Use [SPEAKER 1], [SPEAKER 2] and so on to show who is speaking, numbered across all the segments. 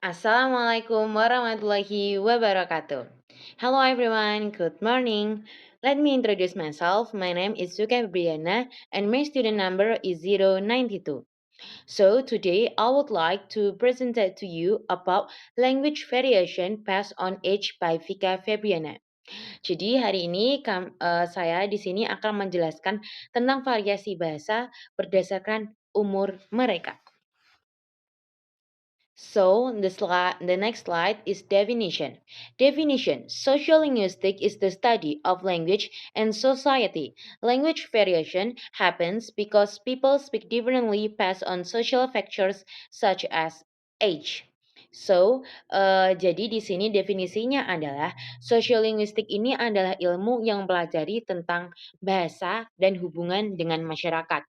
[SPEAKER 1] Assalamualaikum warahmatullahi wabarakatuh. Hello everyone, good morning. Let me introduce myself. My name is Suka Briana and my student number is 092. So today I would like to present to you about language variation passed on age by Vika Febriana. Jadi hari ini saya di sini akan menjelaskan tentang variasi bahasa berdasarkan umur mereka. So the next slide is definition. Definition. Sociolinguistic is the study of language and society. Language variation happens because people speak differently based on social factors such as age. So, jadi di sini definisinya adalah sociolinguistic ini adalah ilmu yang mempelajari tentang bahasa dan hubungan dengan masyarakat.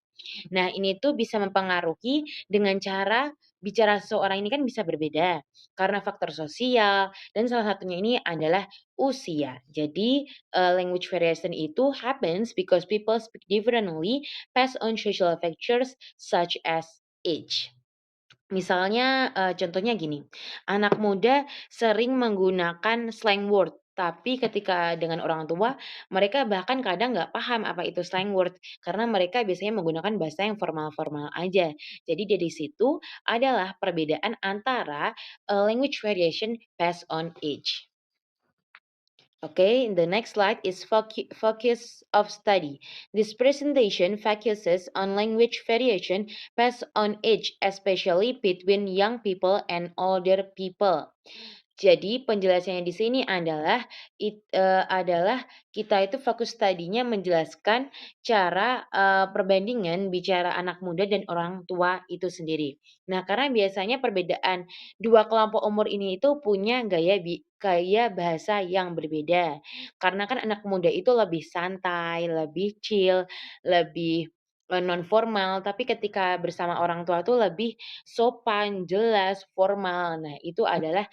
[SPEAKER 1] Nah, ini tuh bisa mempengaruhi dengan cara bicara seseorang ini kan bisa berbeda karena faktor sosial dan salah satunya ini adalah usia. Jadi, language variation itu happens because people speak differently based on social factors such as age. Misalnya, contohnya gini, anak muda sering menggunakan slang word, tapi ketika dengan orang tua, mereka bahkan kadang nggak paham apa itu slang word, karena mereka biasanya menggunakan bahasa yang formal-formal aja. Jadi dari situ adalah perbedaan antara, language variation based on age. Okay, the next slide is focus of study. This presentation focuses on language variation based on age, especially between young people and older people. Jadi penjelasannya di sini adalah kita itu fokus tadinya menjelaskan cara, perbandingan bicara anak muda dan orang tua itu sendiri. Nah, karena biasanya perbedaan 2 kelompok umur ini itu punya gaya bahasa yang berbeda. Karena kan anak muda itu lebih santai, lebih chill, lebih, non formal, tapi ketika bersama orang tua tuh lebih sopan, jelas, formal. Nah, itu adalah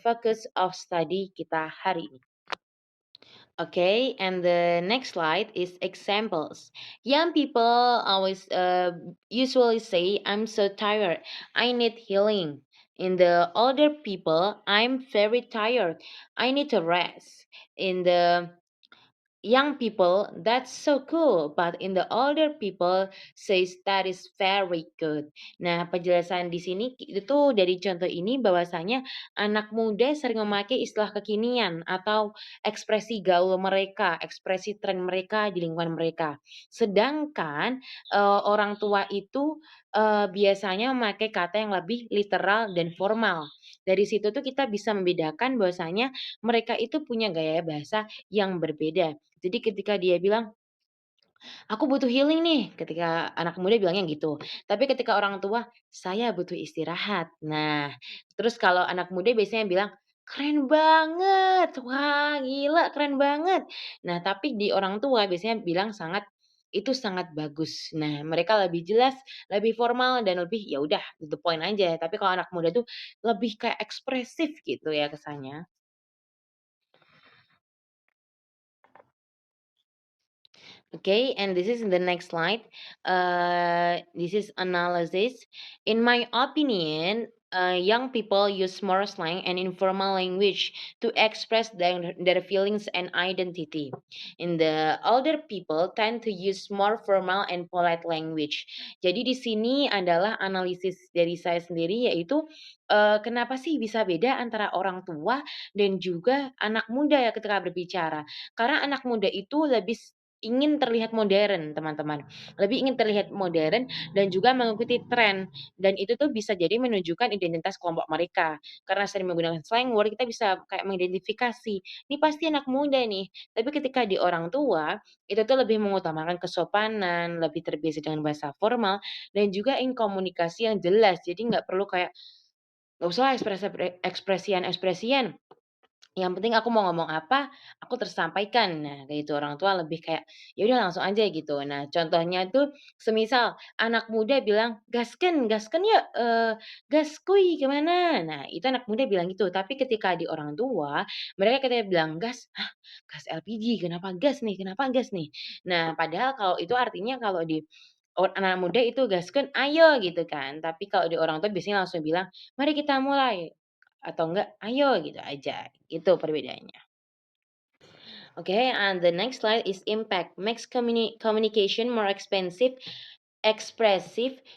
[SPEAKER 1] focus of study kita hari ini. Okay, and the next slide is examples. Young people always usually say, "I'm so tired. I need healing." In the older people, "I'm very tired. I need to rest." In the young people, "That's so cool," but in the older people says that is very good. Nah, penjelasan di sini itu dari contoh ini bahwasanya anak muda sering memakai istilah kekinian atau ekspresi gaul mereka, ekspresi tren mereka di lingkungan mereka. Sedangkan, orang tua itu, biasanya memakai kata yang lebih literal dan formal. Dari situ tuh kita bisa membedakan bahwasanya mereka itu punya gaya bahasa yang berbeda. Jadi ketika dia bilang, "Aku butuh healing nih," ketika anak muda bilangnya gitu. Tapi ketika orang tua, "Saya butuh istirahat." Nah, terus kalau anak muda biasanya bilang, "Keren banget! Wah, gila keren banget!" Nah, tapi di orang tua biasanya bilang itu sangat bagus. Nah, mereka lebih jelas, lebih formal dan lebih ya udah to the point aja. Tapi kalau anak muda tuh lebih kayak ekspresif gitu ya kesannya. Okay, and this is the next slide. This is analysis. In my opinion, young people use more slang and informal language to express their feelings and identity. In the older people tend to use more formal and polite language. Jadi di sini adalah analisis dari saya sendiri yaitu kenapa sih bisa beda antara orang tua dan juga anak muda ya ketika berbicara. Karena anak muda itu lebih ingin terlihat modern, teman-teman. Lebih ingin terlihat modern dan juga mengikuti tren, dan itu tuh bisa jadi menunjukkan identitas kelompok mereka. Karena sering menggunakan slang word, kita bisa kayak mengidentifikasi, "Ini pasti anak muda nih." Tapi ketika di orang tua, itu tuh lebih mengutamakan kesopanan, lebih terbiasa dengan bahasa formal, dan juga ingin komunikasi yang jelas. Jadi nggak perlu kayak, "Nggak usah ekspresian-ekspresian, yang penting aku mau ngomong apa, aku tersampaikan." Nah, kayak gitu. Orang tua lebih kayak, ya udah langsung aja gitu. Nah, contohnya tuh semisal anak muda bilang, "Gaskeun, gaskeun yuk, gas kuy gimana?" Nah, itu anak muda bilang gitu. Tapi ketika di orang tua, mereka ketika bilang, "Gas? Hah, gas LPG? Kenapa gas nih kenapa gas nih?" Nah, padahal kalau itu artinya kalau di Anak muda itu gaskeun, "Ayo!" gitu kan. Tapi kalau di orang tua biasanya langsung bilang, "Mari kita mulai," atau enggak, "Ayo!" gitu aja. Itu perbedaannya. Okay, and the next slide is impact. Makes communication more expressive,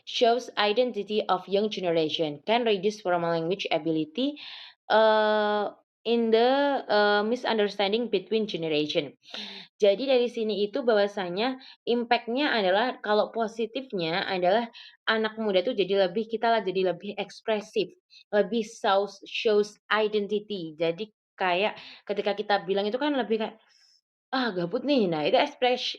[SPEAKER 1] shows identity of young generation, can reduce formal language ability, uh, in the misunderstanding between generation. Jadi dari sini itu bahwasanya impact-nya adalah kalau positifnya adalah anak muda tuh jadi lebih jadi lebih ekspresif, lebih shows identity. Jadi kayak ketika kita bilang itu kan lebih kayak, "Ah, gabut nih." Nah, itu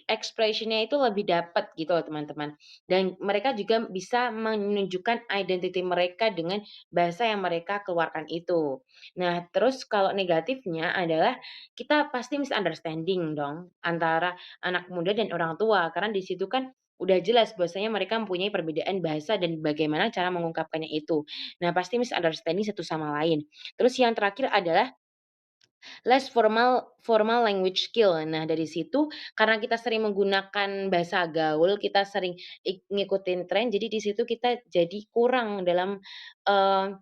[SPEAKER 1] expression-nya itu lebih dapat gitu loh, teman-teman. Dan mereka juga bisa menunjukkan identity mereka dengan bahasa yang mereka keluarkan itu. Nah, terus kalau negatifnya adalah kita pasti misunderstanding dong antara anak muda dan orang tua, karena di situ kan udah jelas bahwasanya mereka mempunyai perbedaan bahasa dan bagaimana cara mengungkapkannya itu. Nah, pasti misunderstanding satu sama lain. Terus yang terakhir adalah less formal language skill. Nah, dari situ karena kita sering menggunakan bahasa gaul, kita sering ngikutin tren, jadi di situ kita jadi kurang dalam, eee,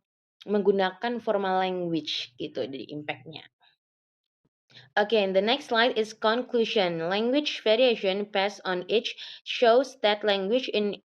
[SPEAKER 1] menggunakan formal language gitu dari impact-nya. Okay, and the next slide is conclusion. Language variation passed on age shows that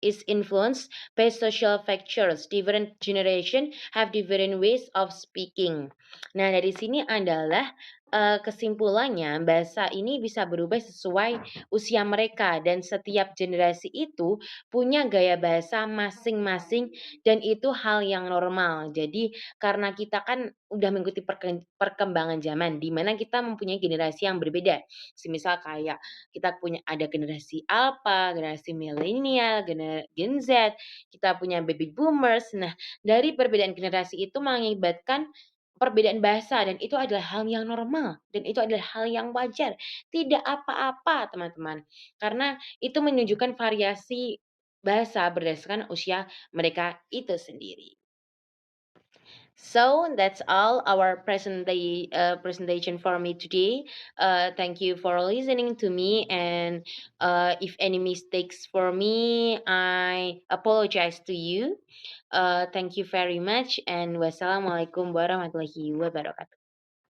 [SPEAKER 1] is influenced by social factors. Different generation have different ways of speaking. Nah, dari sini adalah kesimpulannya bahasa ini bisa berubah sesuai usia mereka dan setiap generasi itu punya gaya bahasa masing-masing dan itu hal yang normal. Jadi karena kita kan udah mengikuti perkembangan zaman, di mana kita mempunyai generasi yang berbeda. Semisal kayak kita punya ada generasi Alpha, generasi milenial, Gen Z, kita punya baby boomers. Nah, dari perbedaan generasi itu mengakibatkan perbedaan bahasa dan itu adalah hal yang normal dan itu adalah hal yang wajar. Tidak apa-apa, teman-teman. Karena itu menunjukkan variasi bahasa berdasarkan usia mereka itu sendiri. So that's all our presentation for me today. Thank you for listening to me, and if any mistakes for me, I apologize to you. Thank you very much, and wassalamualaikum warahmatullahi wabarakatuh.